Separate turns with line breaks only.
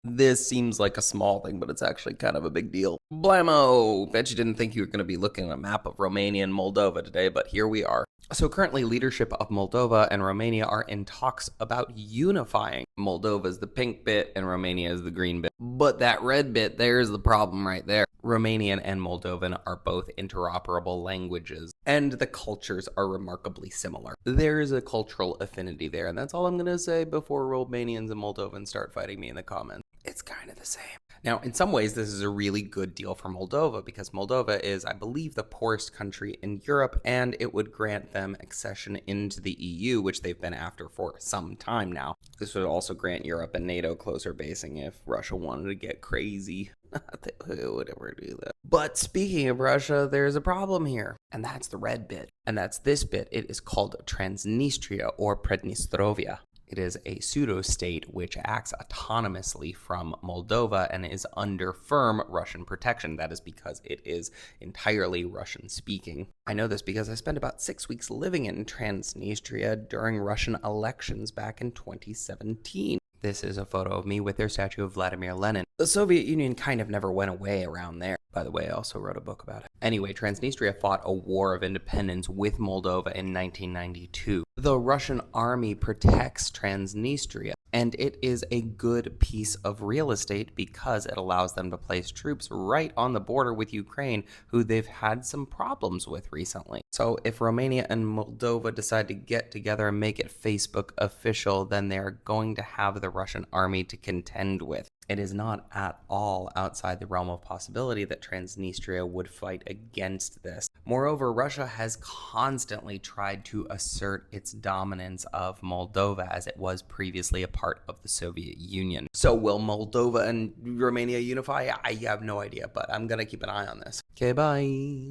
This seems like a small thing, but it's actually kind of a big deal. Blammo! Bet you didn't think you were going to be looking at a map of Romania and Moldova today, but here we are. So currently, leadership of Moldova and Romania are in talks about unifying. Moldova is the pink bit and Romania is the green bit. But that red bit, there's the problem right there. Romanian and Moldovan are both interoperable languages, and the cultures are remarkably similar. There is a cultural affinity there, and that's all I'm going to say before Romanians and Moldovans start fighting me in the comments. It's kind of the same. Now, in some ways, this is a really good deal for Moldova because Moldova is, I believe, the poorest country in Europe, and it would grant them accession into the EU, which they've been after for some time now. This would also grant Europe and NATO closer basing if Russia wanted to get crazy. They would ever do that. But speaking of Russia, there's a problem here, and that's the red bit. And that's this bit. It is called Transnistria or Prednistrovia. It is a pseudo-state which acts autonomously from Moldova and is under firm Russian protection. That is because it is entirely Russian-speaking. I know this because I spent about 6 weeks living in Transnistria during Russian elections back in 2017. This is a photo of me with their statue of Vladimir Lenin. The Soviet Union kind of never went away around there. By the way, I also wrote a book about it. Anyway, Transnistria fought a war of independence with Moldova in 1992. The Russian army protects Transnistria, and it is a good piece of real estate because it allows them to place troops right on the border with Ukraine, who they've had some problems with recently. So if Romania and Moldova decide to get together and make it Facebook official, then they're going to have the Russian army to contend with. It is not at all outside the realm of possibility that Transnistria would fight against this. Moreover, Russia has constantly tried to assert its dominance of Moldova as it was previously a part of the Soviet Union. So will Moldova and Romania unify? I have no idea, but I'm going to keep an eye on this. Okay, bye.